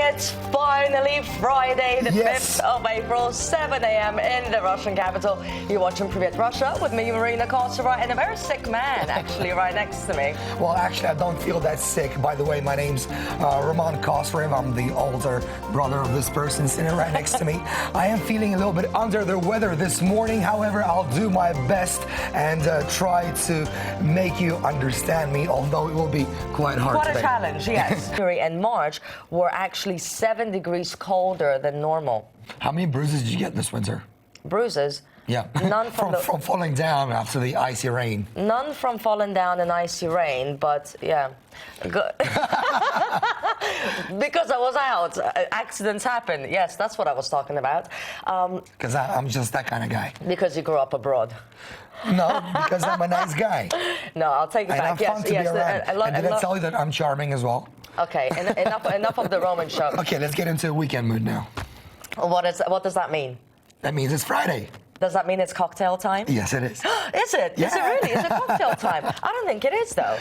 It's finally Friday, the 5th of April, 7 a.m. in the Russian capital. You're watching Priv'et Russia with me, Marina Kosarevs, and a very sick man, actually, right next to me. Well, actually, I don't feel that sick. By the way, my name's Roman Kosarevs. I'm the older brother of this person sitting right next to me. I am feeling a little bit under the weather this morning. However, I'll do my best and try to make you understand me, although it will be quite hard Quite today. a challenge, yes. February and March were actually 7 degrees colder than normal. How many bruises did you get this winter? Bruises? Yeah. None from falling down after the icy rain. None from falling down in icy rain, but yeah. Because I was out. Accidents happen. Yes, that's what I was talking about. Because I'm just that kind of guy. Because you grew up abroad. No, because I'm a nice guy. No, I'll take it and back. I'm fun to be around. And did I tell you that I'm charming as well? Okay, enough of the Roman show. Okay, let's get into a weekend mood now. What does that mean? That means it's Friday. Does that mean it's cocktail time? Yes, it is. Is it? Yeah. Is it really? Is it cocktail time? I don't think it is, though.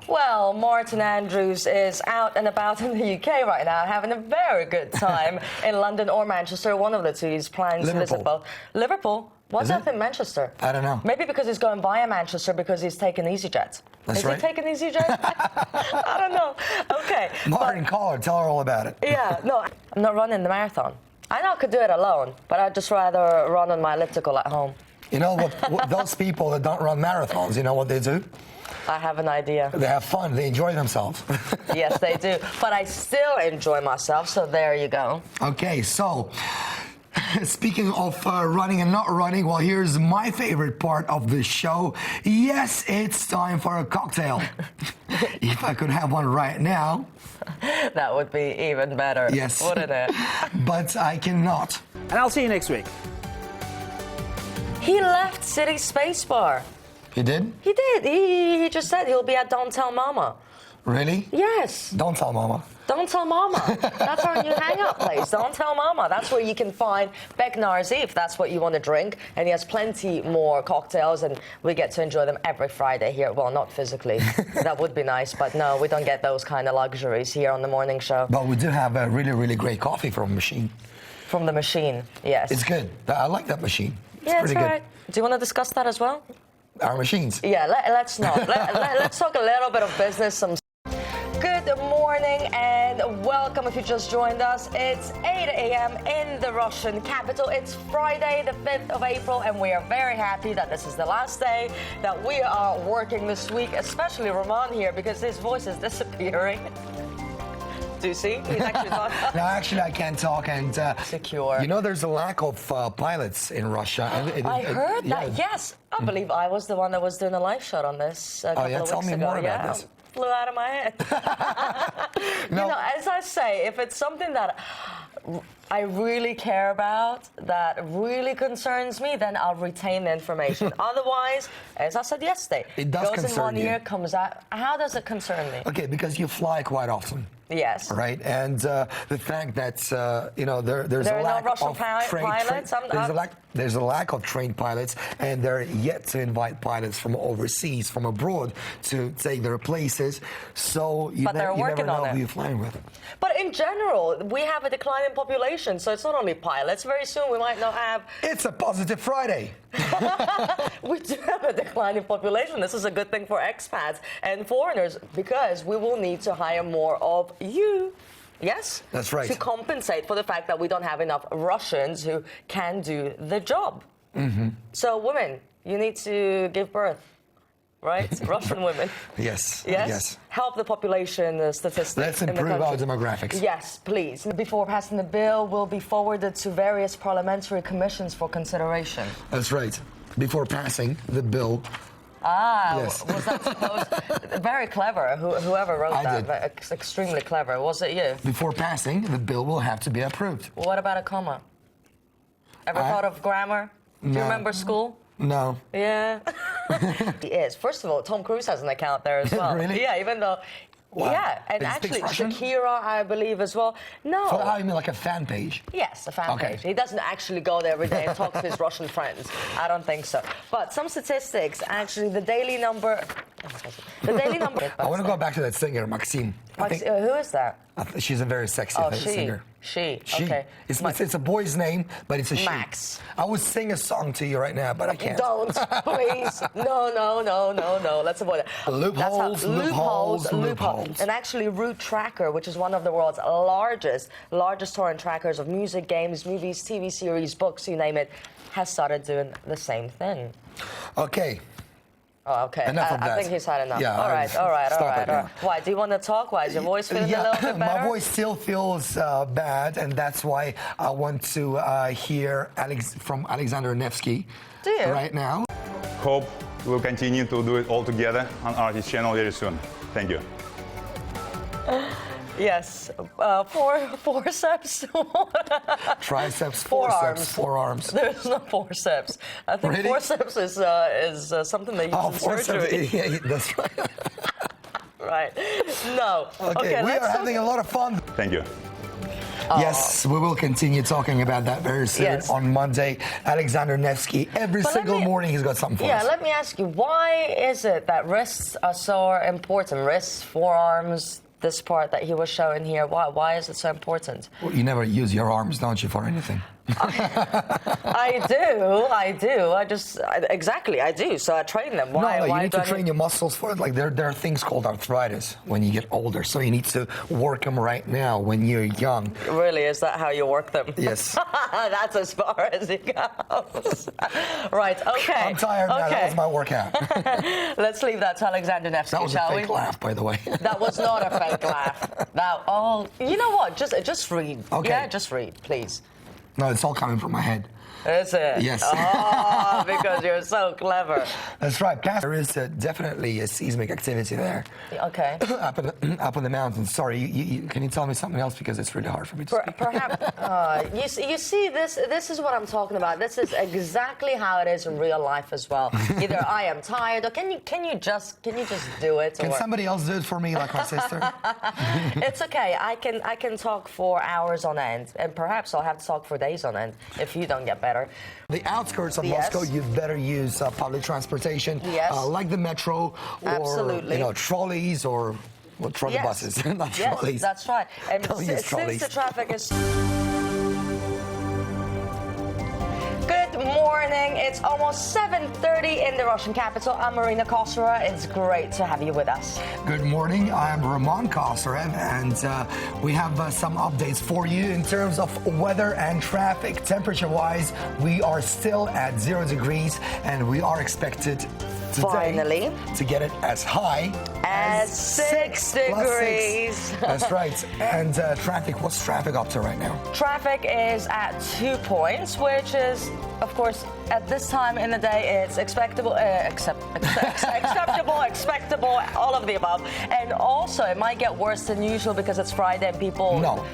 Well, Martin Andrews is out and about in the UK right now, having a very good time in London or Manchester. One of the two. He's planning to visit both. Liverpool? What's up in Manchester? I don't know. Maybe because he's going via Manchester because he's taking EasyJet. That's right. Is he taking EasyJet? I don't know. Okay. Martin, call her. Tell her all about it. Yeah, no, I'm not running the marathon. I know I could do it alone, but I'd just rather run on my elliptical at home. You know what those people that don't run marathons, you know what they do? I have an idea. They have fun. They enjoy themselves. Yes, they do. But I still enjoy myself, so there you go. Okay, so speaking of running and not running, well, here's my favorite part of the show. Yes, it's time for a cocktail. If I could have one right now. That would be even better. Yes. Wouldn't it? But I cannot. And I'll see you next week. He left City Space Bar. You did? He did. He just said he'll be at Don't Tell Mama. Really? Yes. Don't tell Mama. Don't Tell Mama. That's our new hangout place. Don't Tell Mama. That's where you can find Begnarzi if that's what you want to drink. And he has plenty more cocktails, and we get to enjoy them every Friday here. Well, not physically. That would be nice, but no, we don't get those kind of luxuries here on the morning show. But we do have a really, really great coffee from a machine. From the machine, yes. It's good. I like that machine. It's pretty all good. right. Do you want to discuss that as well? Our machines. Yeah, let's not. Let's talk a little bit of business. Good morning and welcome if you just joined us. It's 8 a.m. in the Russian capital. It's Friday, the 5th of April, and we are very happy that this is the last day that we are working this week, especially Roman here, because his voice is disappearing. Do you see? He's actually talking. No, actually, I can't talk. And secure. You know, there's a lack of pilots in Russia. I heard that. Yes, I believe I was the one that was doing a live shot on this a couple of weeks ago. Tell me more about this. Flew out of my head. No. You know, as I say, if it's something that I really care about, that really concerns me, then I'll retain the information. Otherwise, as I said yesterday, it does goes in one you. ear, comes out. How does it concern me? Okay, because you fly quite often. Yes. Right, and the fact that you know there's there a lack no Russian of pilots. There's a lack of trained pilots, and they're yet to invite pilots from overseas, from abroad, to take their places. So you never know who you're flying with. But in general, we have a declining population, so it's not only pilots. Very soon we might not have. It's a positive Friday. We do have a declining population. This is a good thing for expats and foreigners because we will need to hire more of you. Yes? That's right. To compensate for the fact that we don't have enough Russians who can do the job. Mm-hmm. So women, you need to give birth. Right? Russian women. Yes. Yes? Yes. Help the population statistics. Let's improve our demographics. Yes, please. Before passing the bill, will be forwarded to various parliamentary commissions for consideration. That's right. Before passing the bill. Ah, yes. Was that supposed? Very clever. Whoever wrote that, extremely clever. Was it you? Before passing, the bill will have to be approved. What about a comma? Ever thought of grammar? Do you remember school? No. Yeah. He is. First of all, Tom Cruise has an account there as well. Really? Yeah, even though Wow. Yeah, and He actually speaks Russian? Shakira, I believe, as well. No. So how you mean, like a fan page? Yes, a fan Okay. page. He doesn't actually go there every day and talk to his Russian friends. I don't think so. But some statistics, actually, the daily number... I want to go back to that singer, Maxime. Who is that? She's a very sexy singer. She. Okay. It's a boy's name, but it's a she. Max. I would sing a song to you right now, but I can't. Don't, please. No. Let's avoid it. Loopholes. And actually, Root Tracker, which is one of the world's largest torrent trackers of music, games, movies, TV series, books, you name it, has started doing the same thing. Okay. Oh, okay. Enough of that. I think he's had enough. Yeah, all right. Why? Do you want to talk? Why? Is your voice feeling a little bit better? My voice still feels bad, and that's why I want to hear from Alexander Nevsky right now. Hope we'll continue to do it all together on Artist channel very soon. Thank you. Yes, forceps. Triceps, forearms. There's no forceps. I think Really? forceps is something they use in surgery. Yeah, that's right. Right. No. Okay, we are having a lot of fun. Thank you. Yes, we will continue talking about that very soon on Monday. Alexander Nevsky, every single morning he's got something for us. Yeah, let me ask you, why is it that wrists are so important? Wrists, forearms, this part that he was showing here, why is it so important? Well, you never use your arms, don't you, for anything? I do. Exactly, I do. So I train them. Why you need to train your muscles for it. Like there are things called arthritis when you get older. So you need to work them right now when you're young. Really, is that how you work them? Yes. That's as far as it goes. Right. Okay. I'm tired now. That was my workout. Let's leave that to Alexander Nevsky, That was a fake laugh, by the way. That was not a fake laugh. You know what? Just read. Okay. Yeah, just read, please. No, it's all coming from my head. Is it? Yes. Oh, because you're so clever. That's right. There is definitely a seismic activity there. Okay. up in the mountains. Sorry, can you tell me something else, because it's really hard for me to speak. Perhaps. You see, this is what I'm talking about. This is exactly how it is in real life as well. Either I am tired, or can you just do it? Can somebody else do it for me, like my sister? It's okay. I can talk for hours on end, and perhaps I'll have to talk for days on end if you don't get better. The outskirts of Moscow, you better use public transportation, like the metro, or trolleys, or trolley buses, not trolleys. Yes, that's right. And since the traffic is... Good morning. It's almost 7:30 in the Russian capital. I'm Marina Kosarevs. It's great to have you with us. Good morning. I'm Roman Kosarev, and we have some updates for you in terms of weather and traffic. Temperature-wise, we are still at 0 degrees, and we are expected today to get it as high as 6 degrees. 6. That's right. And traffic, what's traffic up to right now? Traffic is at 2 points, which is, of course, at this time in the day, it's acceptable, expectable, all of the above. And also, it might get worse than usual because it's Friday and people... No.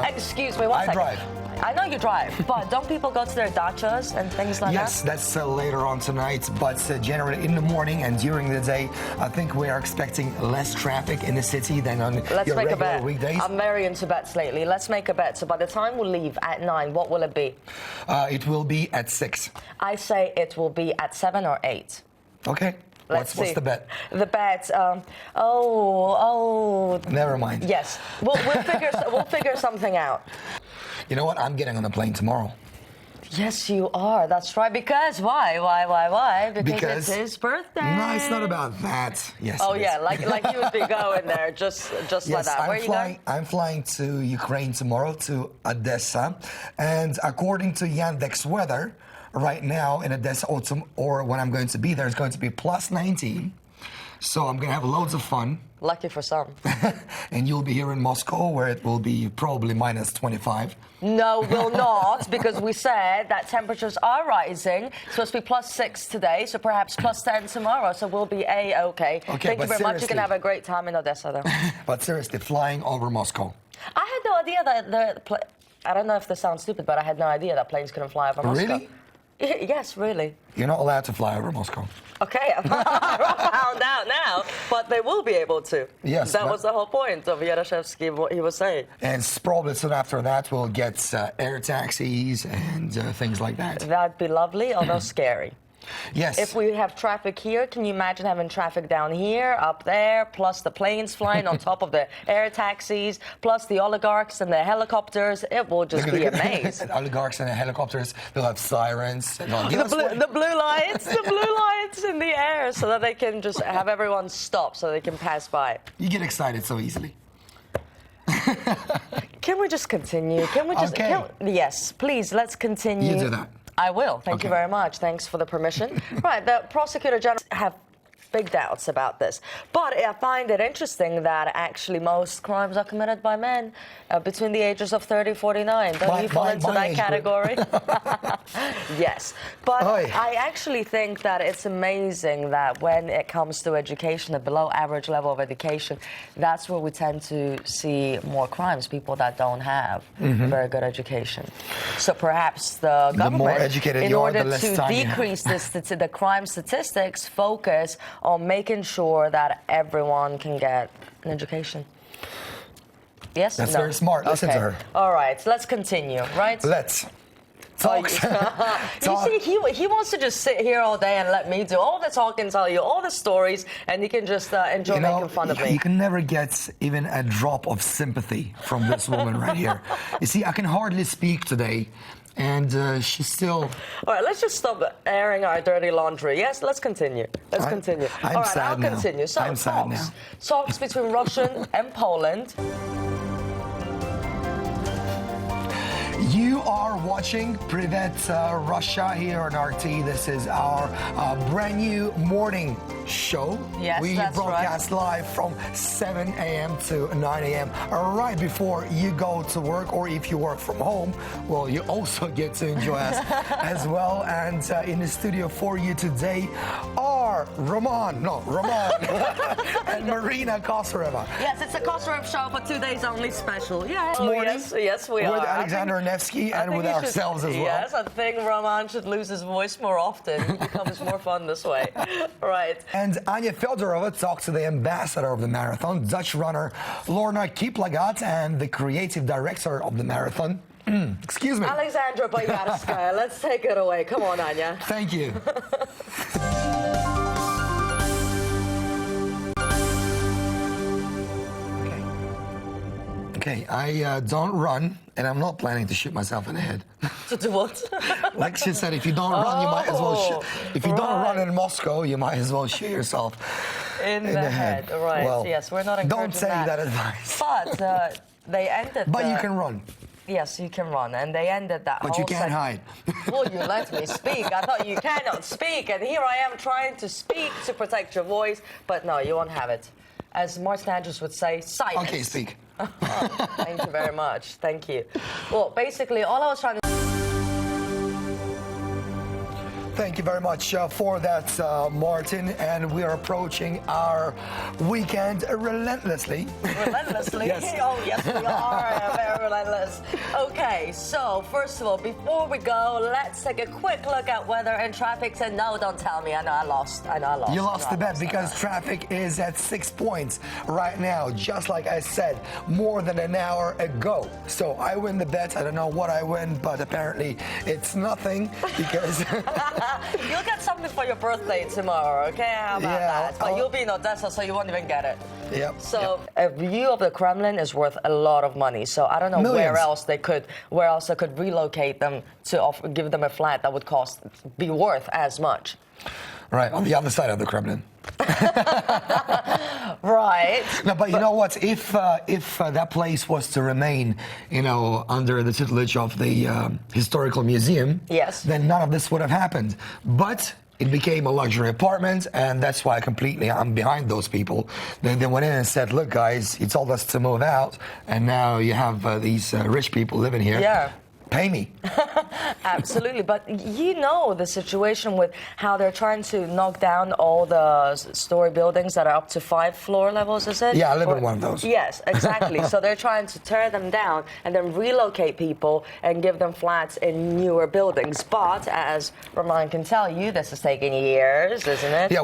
Excuse me, one second. I drive. I know you drive, but don't people go to their dachas and things like that? Yes, that's later on tonight, but generally in the morning and during the day, I think we are expecting less traffic in the city than on your regular weekdays. I'm very into bets lately. Let's make a bet. So by the time we leave at 9, what will it be? It will be at 6. I say it will be at 7 or 8. Okay. What's the bet? The bet, Never mind. Yes, we'll figure something out. You know what? I'm getting on a plane tomorrow. Yes, you are. That's right. Because why? Because it's his birthday. No, it's not about that. Yes. Oh yeah, like you would be going there, just like that. Where are you going? I'm flying to Ukraine tomorrow, to Odessa, and according to Yandex Weather, right now in Odessa, or when I'm going to be there, it's going to be plus 19. So I'm going to have loads of fun. Lucky for some. And you'll be here in Moscow, where it will be probably minus 25. No, will not, because we said that temperatures are rising. It's supposed to be plus 6 today, so perhaps plus 10 tomorrow. So we'll be okay. Thank you very much. You can have a great time in Odessa, though. But seriously, flying over Moscow. I had no idea that I don't know if this sounds stupid, but I had no idea that planes couldn't fly over Moscow. Really? Yes, really. You're not allowed to fly over Moscow. Okay, I found out now, but they will will be able to. Yes, That was the whole point of Yarashevsky, what he was saying. And probably soon after that, we'll get air taxis and things like that. That'd be lovely, although scary. Yes. If we have traffic here, can you imagine having traffic down here, up there, plus the planes flying on top of the air taxis, plus the oligarchs and the helicopters? It will just be amazing. Oligarchs and the helicopters, they'll have sirens. And The blue lights in the air, so that they can just have everyone stop so they can pass by. You get excited so easily. Can we just continue? Can we just? Okay. Yes, please. Let's continue. You do that. I will. Thank you very much. Thanks for the permission. Right, the prosecutor general have big doubts about this. But I find it interesting that actually most crimes are committed by men between the ages of 30 and 49. Don't you fall into that category? Yes. But I actually think that it's amazing that when it comes to education, a below average level of education, that's where we tend to see more crimes, people that don't have very good education. So perhaps the government, more educated in you are, order the less to time you have. decrease the crime statistics, focus on making sure that everyone can get an education. Yes? That's No? very smart. Listen to her. All right, so let's continue, right? Let's talk. You see, he wants to just sit here all day and let me do all the talking, tell you all the stories, and he can just enjoy making fun of me. You can never get even a drop of sympathy from this woman right here. You see, I can hardly speak today. And she's still... All right, let's just stop airing our dirty laundry. Yes, let's continue. Let's continue. I'm all right, sad I'll now. continue. So, I'm sad now. Talks between Russia and Poland. You are watching Priv'et Russia here on RT. This is our brand new morning show. Yes, we that's broadcast live from 7 a.m. to 9 a.m. right before you go to work, or if you work from home, well, you also get to enjoy us as well. And in the studio for you today are Roman and Marina Kosareva. Yes, it's a Kosarevs show for 2 days only special. Yeah. Morning Yes, we are. with Alexander Nevsky and with ourselves as well. Yes, I think Roman should lose his voice more often. It becomes more fun this way. Right. And Anya Fedorova talked to the ambassador of the marathon, Dutch runner Lorna Kiplagat, and the creative director of the marathon. Excuse me. Alexandra Boyarskaya, let's take it away. Come on, Anya. Thank you. Okay, I don't run, and I'm not planning to shoot myself in the head. To do what? Like she said, if you don't run, you might as well shoot. If you don't run in Moscow, you might as well shoot yourself in the head. Right, well, yes, we're not encouraging don't take that advice. But they ended But you can run. Yes, you can run, and they ended that But whole you can't hide. Well, you let me speak. I thought you cannot speak, and here I am trying to speak to protect your voice, but no, you won't have it. As Martin Andrews would say, silence. Okay, speak. Thank you very much. Thank you. Well, basically, all I was trying to... Thank you very much for that, Martin. And we are approaching our weekend relentlessly. Relentlessly? Yes. Oh, yes, we are very relentless. Okay, so first of all, before we go, let's take a quick look at weather and traffic. And no, don't tell me. I know I lost. You lost the bet because traffic is at 6 points right now, just like I said more than an hour ago. So I win the bet. I don't know what I win, but apparently it's nothing because... You'll get something for your birthday tomorrow, okay? How about that? But you'll be in Odessa, so you won't even get it. Yep. So a view of the Kremlin is worth a lot of money. So I don't know where else they could relocate them to give them a flat that would be worth as much. Right, on the other side of the Kremlin. Right. No, but you know what? If that place was to remain, under the tutelage of the historical museum, yes, then none of this would have happened. But it became a luxury apartment, and that's why I'm behind those people. They went in and said, "Look, guys, you told us to move out, and now you have these rich people living here." Yeah. Pay me. Absolutely, but you know the situation with how they're trying to knock down all the story buildings that are up to 5 floor levels, is it? Yeah, I live in one of those. Yes, exactly. So they're trying to tear them down and then relocate people and give them flats in newer buildings. But as Roman can tell you, this is taking years, isn't it? Yeah,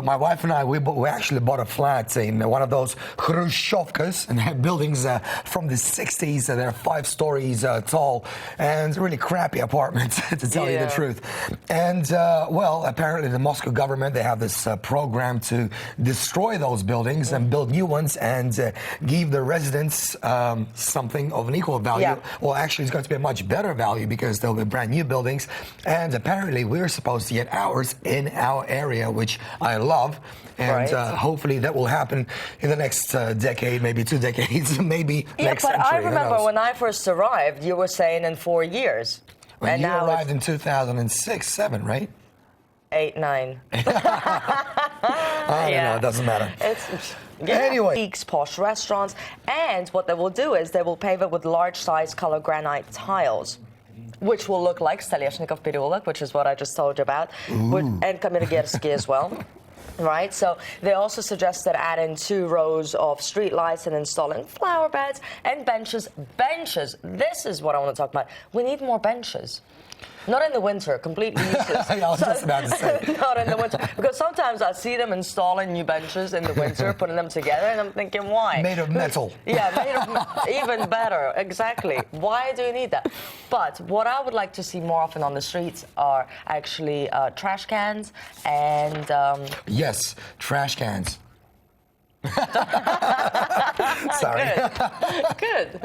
my wife and I, we actually bought a flat in one of those Khrushchevkas, and they have buildings from the 60s. They're 5 stories tall, and really crappy apartments, to tell you the truth. And, well, apparently the Moscow government, they have this program to destroy those buildings and build new ones and give the residents something of an equal value. Yeah. Well, actually, it's going to be a much better value because they'll be brand new buildings. And apparently, we're supposed to get ours in our area, which I love. And hopefully that will happen in the next decade, maybe 2 decades, maybe next century. Yeah, but I remember when I first arrived, you were saying in 4 years. Well, and you now arrived in 2006, 7, right? 8, 9. I don't know, it doesn't matter. Anyway. Peaks, posh restaurants, and what they will do is they will pave it with large-size color granite tiles, which will look like Stelyeshnikov Perulok, which is what I just told you about, and Kamirogersky as well. Right, so they also suggested adding 2 rows of street lights and installing flower beds and benches. Benches, this is what I want to talk about. We need more benches. Not in the winter, completely useless. I was just about to say. Not in the winter. Because sometimes I see them installing new benches in the winter, putting them together, and I'm thinking, why? Made of metal. Yeah, made of even better, exactly. Why do you need that? But what I would like to see more often on the streets are actually trash cans and... Yes, trash cans. Sorry. Good.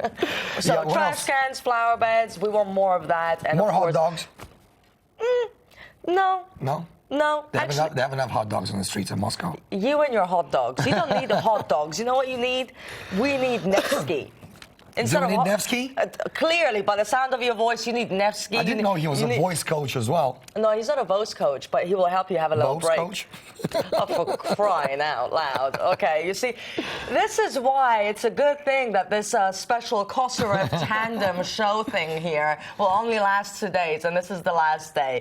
So Yeah, what trash else? cans, flower beds, we want more of that. And More of hot course, dogs? No. No? No. They Actually, have enough hot dogs on the streets of Moscow. you and your hot dogs. You don't need the hot dogs. You know what you need? We need Nevsky. Do we need Nevsky? Clearly, by the sound of your voice, you need Nevsky. I didn't know he was a voice coach as well. No, he's not a voice coach, but he will help you have a little Voice break. coach? Oh, for crying out loud. Okay, you see, this is why it's a good thing that this special Kosarevs tandem show thing here will only last 2 days, and this is the last day.